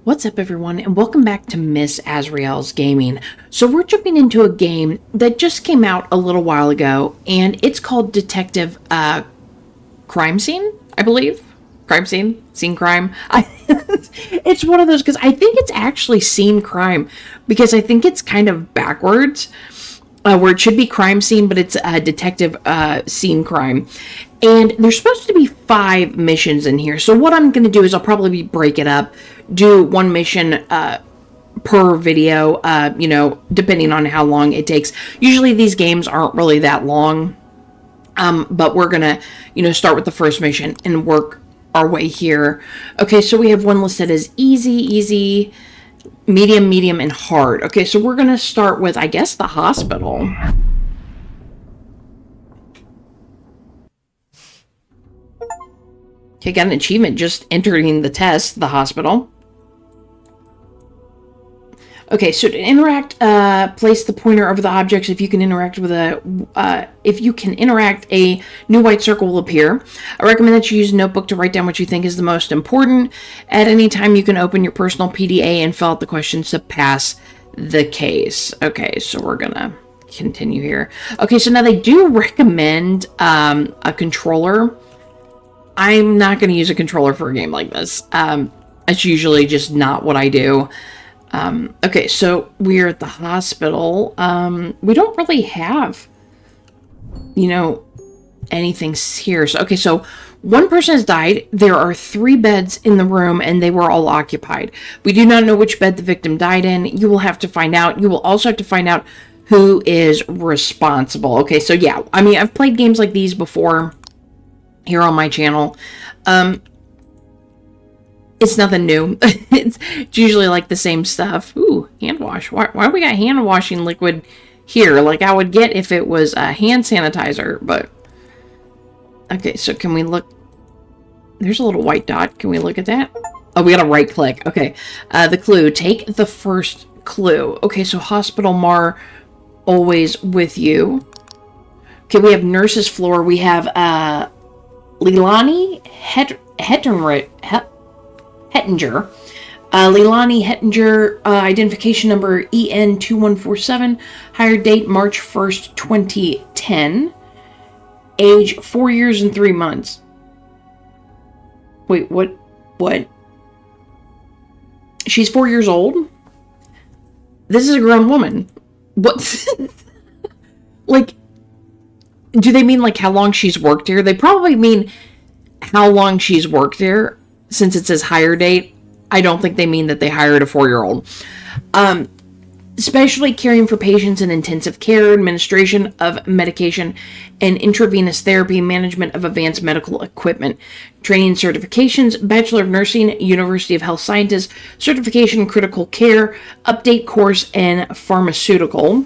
What's up, everyone, and welcome back to Miss Azrael's Gaming. So we're jumping into a game that just came out a little while ago, and it's called Detective Crime Scene, I believe. Crime Scene? Scene Crime? It's one of those, because I think it's actually Scene Crime, because I think it's kind of backwards, where it should be Crime Scene, but it's Detective Scene Crime. And there's supposed to be 5 missions in here. So what I'm going to do is I'll probably break it up, do one mission per video, depending on how long it takes. Usually these games aren't really that long, but we're going to, start with the first mission and work our way here. Okay, so we have one listed as easy, medium, and hard. Okay, so we're going to start with, I guess, the hospital. Okay, got an achievement just entering the test, the hospital. Okay, so to interact, place the pointer over the objects. If you can interact a new white circle will appear. I recommend that you use a notebook to write down what you think is the most important. At any time, you can open your personal PDA and fill out the questions to pass the case. Okay, so we're gonna continue here. Okay, so now they do recommend a controller. I'm not going to use a controller for a game like this. It's usually just not what I do. Okay, so we're at the hospital. We don't really have, anything here. So one person has died. There are 3 beds in the room, and they were all occupied. We do not know which bed the victim died in. You will have to find out. You will also have to find out who is responsible. Okay, so yeah, I mean, I've played games like these before here on my channel. It's nothing new. It's usually like the same stuff. Ooh, hand wash. Why do we got hand washing liquid here? Like I would get if it was a hand sanitizer, but okay, so can we look? There's a little white dot. Can we look at that? Oh, we got to right click. Okay. The clue. Take the first clue. Okay, so Hospital Mar, always with you. Okay, we have nurse's floor. We have Leilani Hettinger. Leilani Hettinger, identification number EN2147, hired date March 1st, 2010, age 4 years and 3 months. Wait, what? She's 4 years old? This is a grown woman. What? Like, do they mean like how long she's worked here? They probably mean how long she's worked here, since it says hire date. I don't think they mean that they hired a 4-year-old. Especially caring for patients in intensive care, administration of medication and intravenous therapy, management of advanced medical equipment, training certifications, Bachelor of Nursing, University of Health Sciences, certification in critical care, update course in pharmaceutical.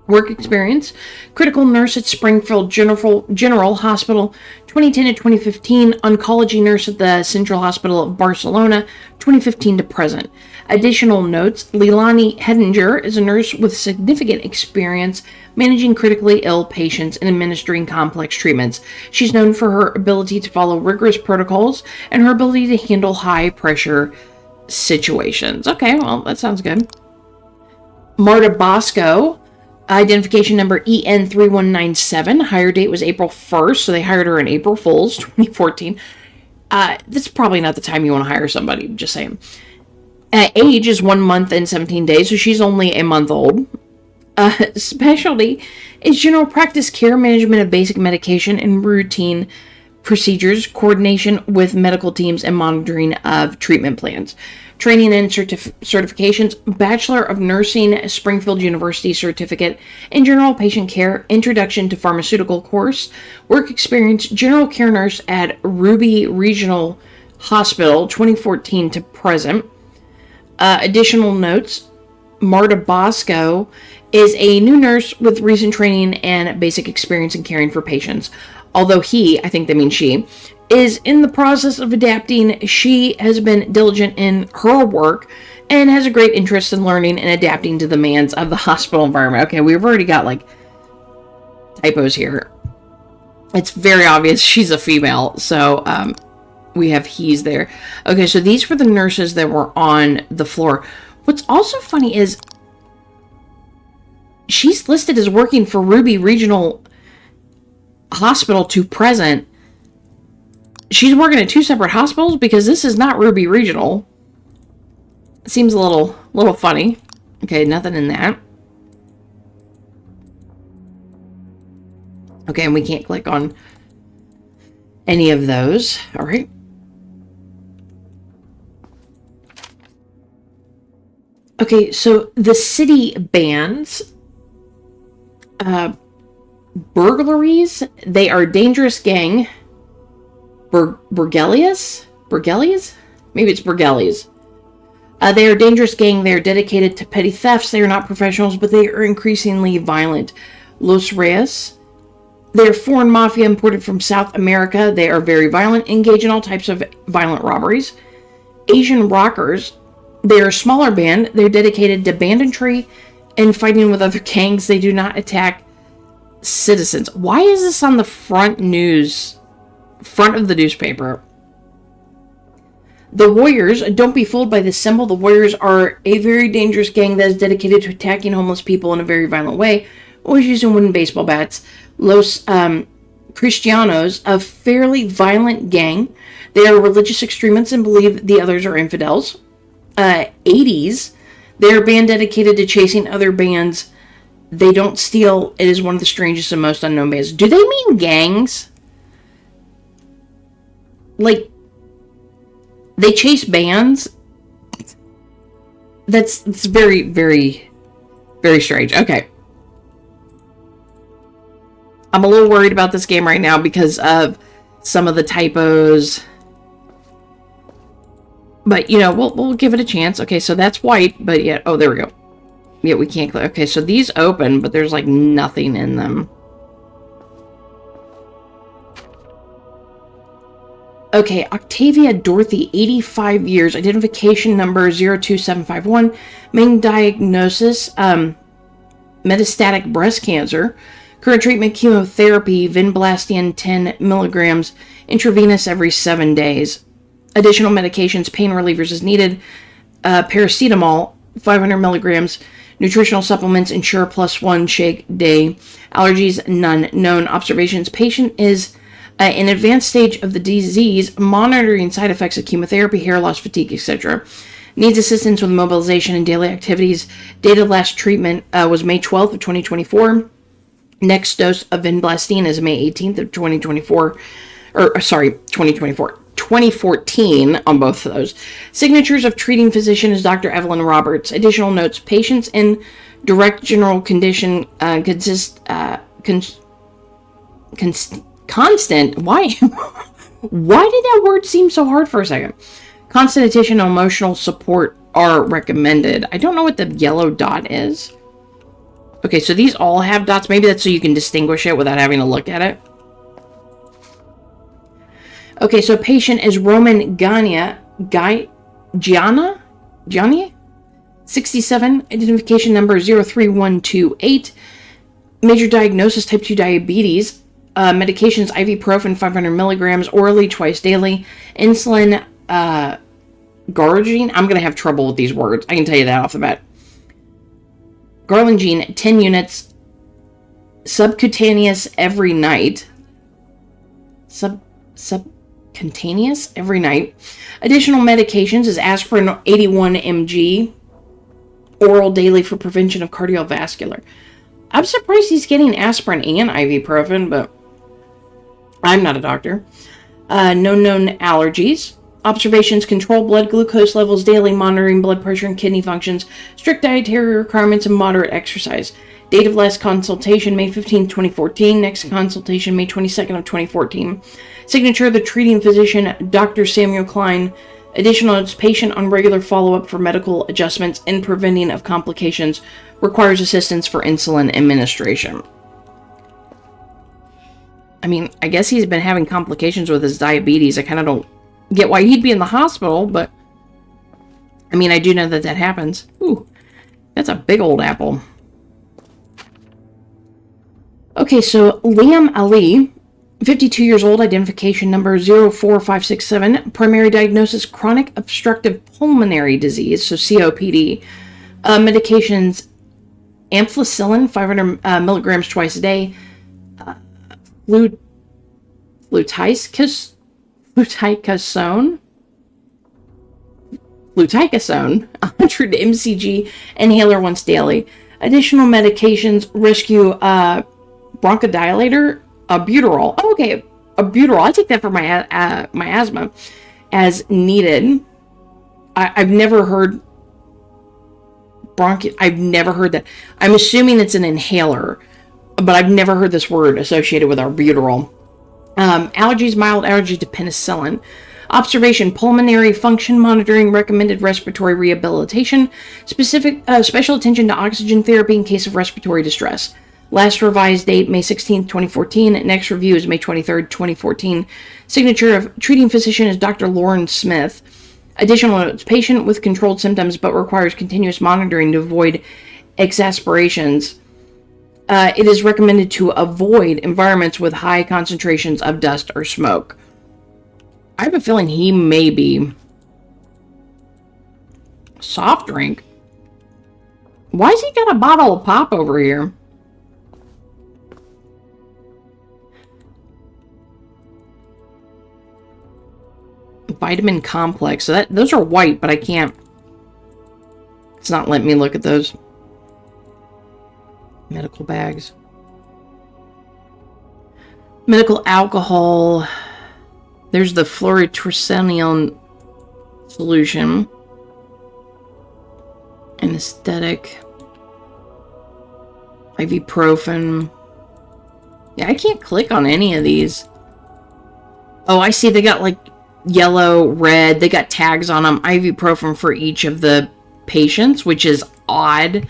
Work experience, critical nurse at Springfield General Hospital, 2010 to 2015, oncology nurse at the Central Hospital of Barcelona, 2015 to present. Additional notes, Leilani Hettinger is a nurse with significant experience managing critically ill patients and administering complex treatments. She's known for her ability to follow rigorous protocols and her ability to handle high-pressure situations. Okay, well, that sounds good. Marta Bosco, identification number EN3197. Hire date was April 1st, so they hired her in April Fools, 2014. That's probably not the time you want to hire somebody, just saying. Age is 1 month and 17 days, so she's only a month old. Specialty is general practice care, management of basic medication and routine procedures, coordination with medical teams, and monitoring of treatment plans. Training and certifications, Bachelor of Nursing, Springfield University certificate in general patient care, introduction to pharmaceutical course, work experience, general care nurse at Ruby Regional Hospital, 2014 to present. Additional notes, Marta Bosco is a new nurse with recent training and basic experience in caring for patients. Although I think they mean she, is in the process of adapting. She has been diligent in her work and has a great interest in learning and adapting to the demands of the hospital environment. Okay, we've already got like typos here. It's very obvious she's a female, so We have he's there. Okay, so these were the nurses that were on the floor. What's also funny is she's listed as working for Ruby Regional Hospital to present. She's working at 2 separate hospitals because this is not Ruby Regional. Seems a little funny. Okay, nothing in that. Okay, and we can't click on any of those. All right. Okay, so the city bans burglaries. They are dangerous gang. Burgelias? Maybe it's Burgelias. They are a dangerous gang. They are dedicated to petty thefts. They are not professionals, but they are increasingly violent. Los Reyes. They are foreign mafia imported from South America. They are very violent, engage in all types of violent robberies. Asian Rockers. They are a smaller band. They're dedicated to banditry and fighting with other gangs. They do not attack citizens. Why is this on the front of the newspaper? The Warriors. Don't be fooled by this symbol. The Warriors are a very dangerous gang that is dedicated to attacking homeless people in a very violent way, always using wooden baseball bats. Los Cristianos, a fairly violent gang. They are religious extremists and believe the others are infidels. 80s. They are a band dedicated to chasing other bands. They don't steal. It is one of the strangest and most unknown bands. Do they mean gangs? Like, they chase bands? That's very, very, very strange. Okay. I'm a little worried about this game right now because of some of the typos. But, you know, we'll give it a chance. Okay, so that's white, but yeah, oh, there we go. Yeah, we can't click. Okay, so these open, but there's like nothing in them. Okay, Octavia Dorothy, 85 years, identification number 02751, main diagnosis, metastatic breast cancer, current treatment, chemotherapy, vinblastine 10 milligrams, intravenous every 7 days. Additional medications, pain relievers as needed, paracetamol, 500 milligrams, nutritional supplements, Ensure Plus One shake day, allergies, none, known observations. Patient is in advanced stage of the disease, monitoring side effects of chemotherapy, hair loss, fatigue, etc. Needs assistance with mobilization and daily activities. Date of last treatment was May 12th of 2024. Next dose of vinblastine is May 18th of 2024. 2014 on both of those. Signatures of treating physician is Dr. Evelyn Roberts. Additional notes: patients in direct general condition constant. Why? Why did that word seem so hard for a second? Constant attention and emotional support are recommended. I don't know what the yellow dot is. Okay, so these all have dots. Maybe that's so you can distinguish it without having to look at it. Okay, so patient is Roman Gianni, 67, identification number 03128, major diagnosis type 2 diabetes, medications ibuprofen 500 milligrams orally twice daily, insulin, Garlingine. I'm going to have trouble with these words. I can tell you that off the bat. Garlingine, 10 units, subcutaneous every night. Subcutaneous every night. Additional medications is aspirin 81 mg, oral daily for prevention of cardiovascular. I'm surprised he's getting aspirin and ibuprofen, but I'm not a doctor. No known allergies. Observations: control blood glucose levels daily, monitoring blood pressure and kidney functions, strict dietary requirements, and moderate exercise. Date of last consultation, May 15, 2014. Next consultation, May 22nd of 2014. Signature: the treating physician, Dr. Samuel Klein. Additional notes: patient on regular follow-up for medical adjustments and preventing of complications. Requires assistance for insulin administration. I mean, I guess he's been having complications with his diabetes. I kind of don't get why he'd be in the hospital, but I mean, I do know that that happens. Ooh, that's a big old apple. Okay, so Liam Ali, 52 years old, identification number 04567, primary diagnosis chronic obstructive pulmonary disease, so COPD. Medications ampicillin, 500 milligrams twice a day, fluticasone, 100 mcg, inhaler once daily. Additional medications, rescue bronchodilator, albuterol. Oh, okay, albuterol. I take that for my asthma as needed. I've never heard I've never heard that. I'm assuming it's an inhaler, but I've never heard this word associated with albuterol. Allergies, mild allergies to penicillin. Observation, pulmonary function monitoring, recommended respiratory rehabilitation, special attention to oxygen therapy in case of respiratory distress. Last revised date, May 16th, 2014. Next review is May 23rd, 2014. Signature of treating physician is Dr. Lauren Smith. Additional notes, patient with controlled symptoms but requires continuous monitoring to avoid exacerbations. It is recommended to avoid environments with high concentrations of dust or smoke. I have a feeling he may be soft drink. Why has he got a bottle of pop over here? Vitamin complex. So those are white, but I can't. It's not letting me look at those. Medical bags. Medical alcohol. There's the fluorotricinon solution. Anesthetic. Ibuprofen. Yeah, I can't click on any of these. Oh, I see they got like yellow, red. They got tags on them. Ibuprofen for each of the patients, which is odd.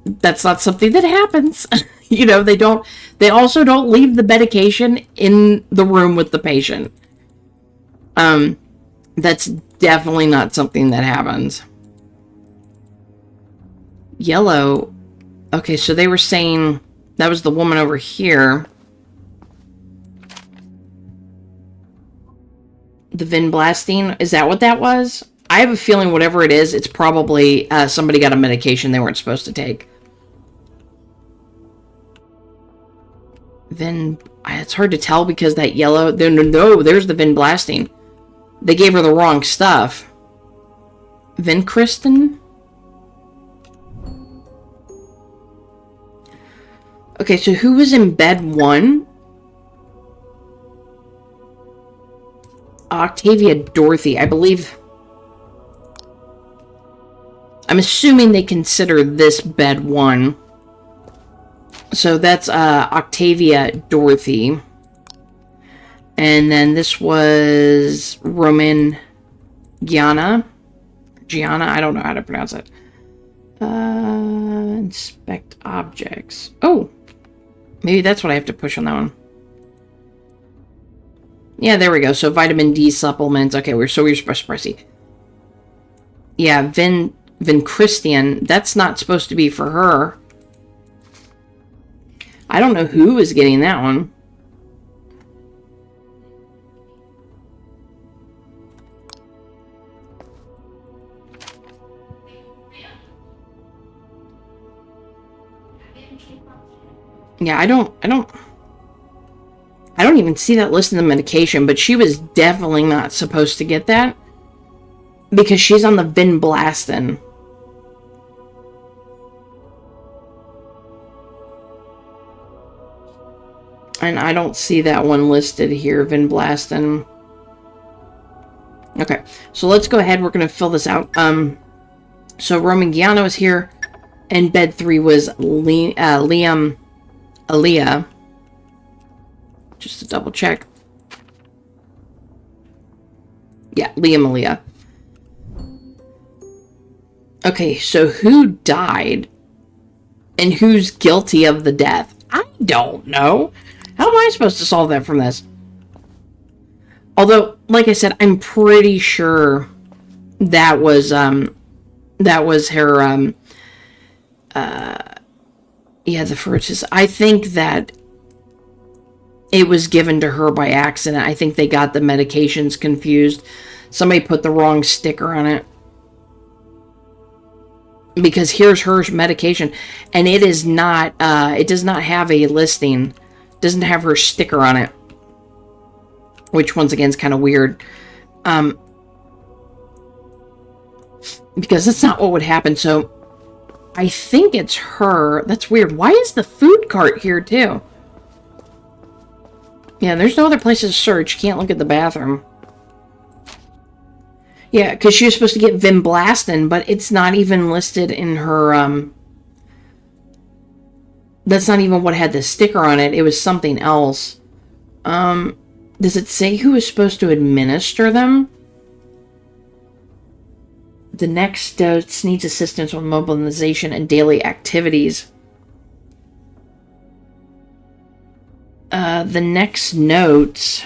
That's not something that happens. You know, they also don't leave the medication in the room with the patient. That's definitely not something that happens. Yellow. Okay, so they were saying that was the woman over here. The vinblastine, is that what that was? I have a feeling whatever it is, it's probably somebody got a medication they weren't supposed to take. It's hard to tell because that yellow, no, there's the vinblastine. They gave her the wrong stuff. Vincristine? Okay, so who was in bed 1? Octavia Dorothy, I believe. I'm assuming they consider this bed 1. So that's Octavia Dorothy. And then this was Roman Gianna, I don't know how to pronounce it. Inspect objects. Oh, maybe that's what I have to push on that one. Yeah, there we go. So vitamin D supplements. Okay, we're supposed to press E. Yeah, Vincristine. That's not supposed to be for her. I don't know who is getting that one. Yeah, I don't even see that list in the medication, but she was definitely not supposed to get that because she's on the vinblastine. And I don't see that one listed here, vinblastine. Okay, so let's go ahead. We're going to fill this out. So Roman Gianna was here, and bed 3 was Liam Aaliyah. Just to double check. Yeah, Liam Aaliyah. Okay, so who died and who's guilty of the death? I don't know. How am I supposed to solve that from this? Although, like I said, I'm pretty sure that was her, yeah, the first. I think that it was given to her by accident. I think they got the medications confused. Somebody put the wrong sticker on it. Because here's her medication, and it is not, it does not have a listing. It doesn't have her sticker on it. Which, once again, is kind of weird. Because that's not what would happen. So, I think it's her. That's weird. Why is the food cart here, too? Yeah, there's no other places to search. You can't look at the bathroom. Yeah, because she was supposed to get vinblastine, but it's not even listed in her, that's not even what had the sticker on it. It was something else. Does it say who is supposed to administer them? The next dose needs assistance with mobilization and daily activities. The next notes...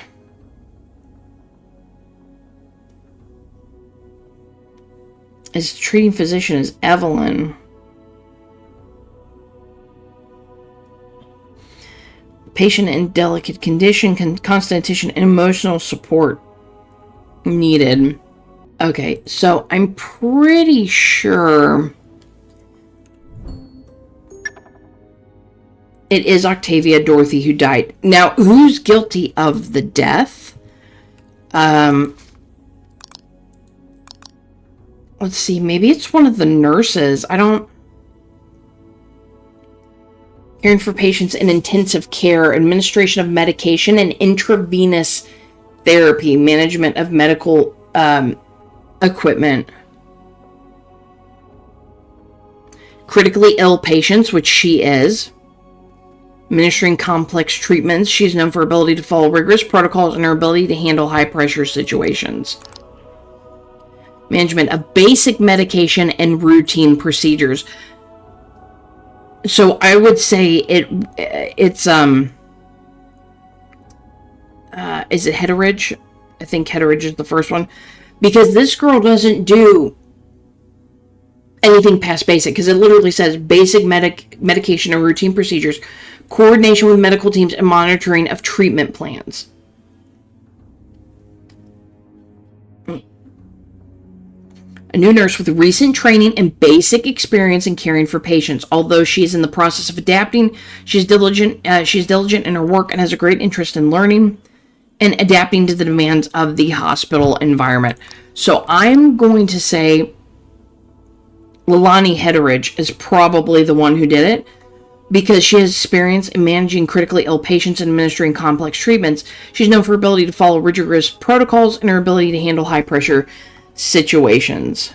His treating physician is Evelyn. Patient in delicate condition, constitution, and emotional support needed. Okay, so I'm pretty sure it is Octavia Dorothy who died. Now, who's guilty of the death? Let's see, maybe it's one of the nurses. Caring for patients in intensive care, administration of medication and intravenous therapy, management of medical equipment. Critically ill patients, which she is. Administering complex treatments. She's known for her ability to follow rigorous protocols and her ability to handle high-pressure situations. Management of basic medication and routine procedures. So I would say it's is it Hetteridge? I think Hetteridge is the first one. Because this girl doesn't do anything past basic. Because it literally says basic medication and routine procedures, coordination with medical teams, and monitoring of treatment plans. A new nurse with recent training and basic experience in caring for patients. Although she is in the process of adapting, she's diligent in her work and has a great interest in learning and adapting to the demands of the hospital environment. So I'm going to say Leilani Hetteridge is probably the one who did it, because she has experience in managing critically ill patients and administering complex treatments. She's known for her ability to follow rigorous protocols and her ability to handle high-pressure situations.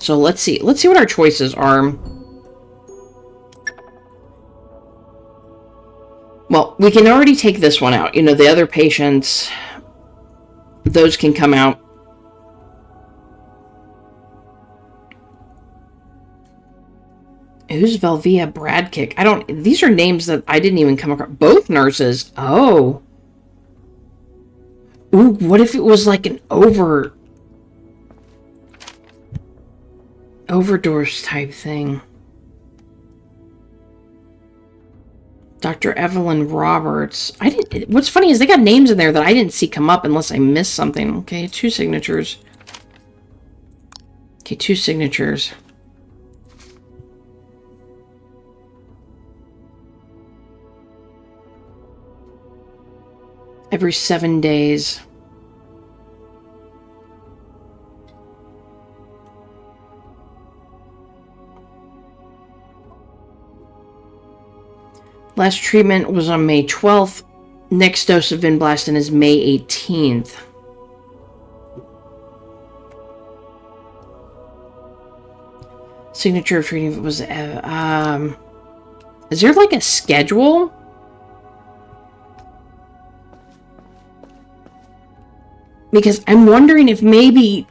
So let's see what our choices are. Well, we can already take this one out. You know, the other patients, those can come out. Who's Velvia Bradkick? These are names that I didn't even come across. Both nurses. Oh. Ooh, what if it was like an overdose type thing? Dr. Evelyn Roberts. What's funny is they got names in there that I didn't see come up unless I missed something. Okay, 2 signatures. Okay, 2 signatures. Every 7 days. Last treatment was on May 12th. Next dose of vinblastine is May 18th. Signature of treating was... is there like a schedule? Because I'm wondering if maybe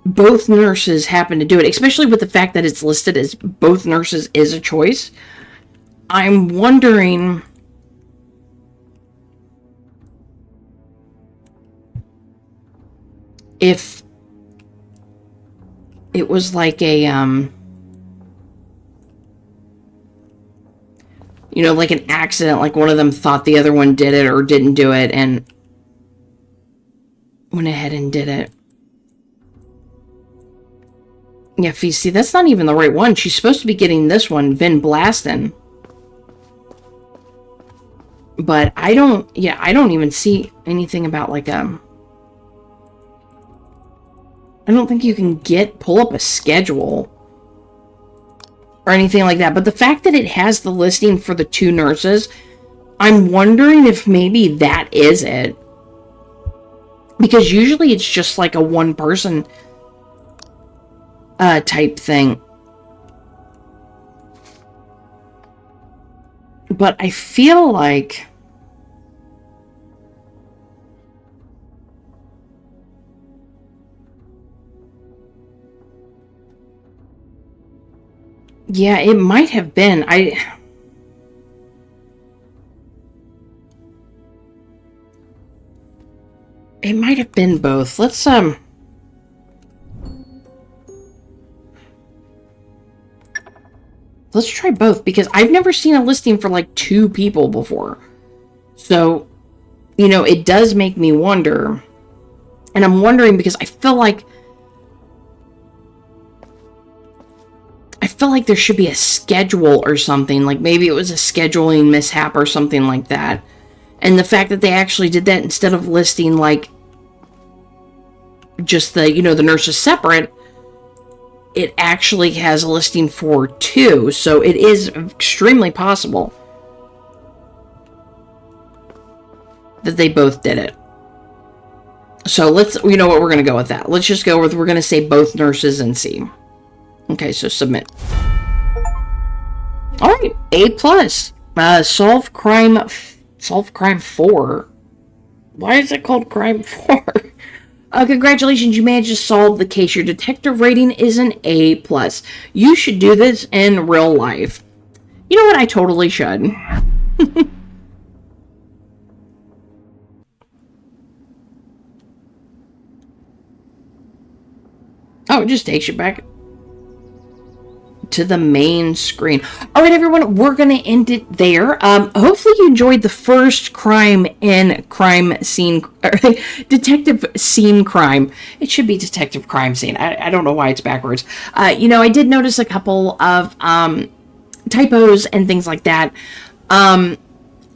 both nurses happen to do it, especially with the fact that it's listed as both nurses is a choice. I'm wondering if it was like a, you know, like an accident, like one of them thought the other one did it or didn't do it and went ahead and did it. Yeah, see, that's not even the right one. She's supposed to be getting this one, Vin Blastin. But I don't even see anything about like, I don't think you can pull up a schedule or anything like that. But the fact that it has the listing for the 2 nurses, I'm wondering if maybe that is it. Because usually it's just like a 1-person type thing. But I feel like yeah, it might have been. It might have been both. Let's try both, because I've never seen a listing for like 2 people before. So, you know, it does make me wonder. And I'm wondering because I feel like there should be a schedule or something. Like maybe it was a scheduling mishap or something like that. And the fact that they actually did that instead of listing like just the, you know, the nurses separate, it actually has a listing for 2. So it is extremely possible that they both did it. So you know what, we're going to go with that. Let's just go with, we're going to say both nurses and see. Okay, so submit. All right, A+. Solve crime 4. Why is it called crime 4? Congratulations, you managed to solve the case. Your detective rating is an A+. You should do this in real life. You know what? I totally should. Oh, it just takes you back to the main screen. All right, everyone, we're going to end it there. Hopefully you enjoyed the first crime scene, or detective scene crime. It should be detective crime scene. I don't know why it's backwards. You know, I did notice a couple of typos and things like that. I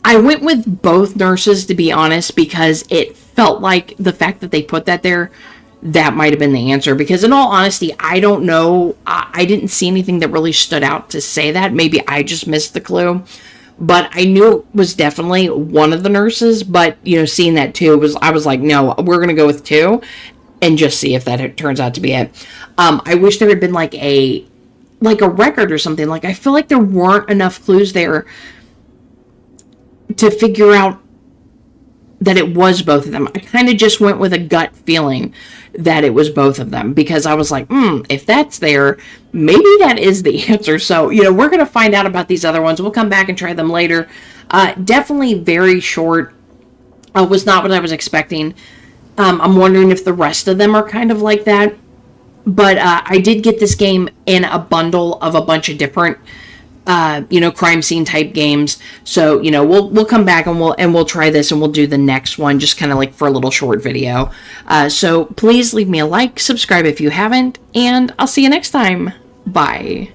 went with both nurses, to be honest, because it felt like the fact that they put that there, that might have been the answer. Because in all honesty, I don't know. I didn't see anything that really stood out to say that. Maybe I just missed the clue. But I knew it was definitely one of the nurses. But, you know, seeing that too, I was like, no, we're going to go with 2 and just see if that turns out to be it. I wish there had been like a record or something. Like, I feel like there weren't enough clues there to figure out that it was both of them. I kind of just went with a gut feeling that it was both of them, because I was like, if that's there, maybe that is the answer. So, you know, we're going to find out about these other ones. We'll come back and try them later. Definitely very short. Was not what I was expecting. I'm wondering if the rest of them are kind of like that. But I did get this game in a bundle of a bunch of different you know, crime scene type games. So, you know, we'll come back and we'll try this, and we'll do the next one just kind of like for a little short video. So please leave me a like, subscribe if you haven't, and I'll see you next time. Bye.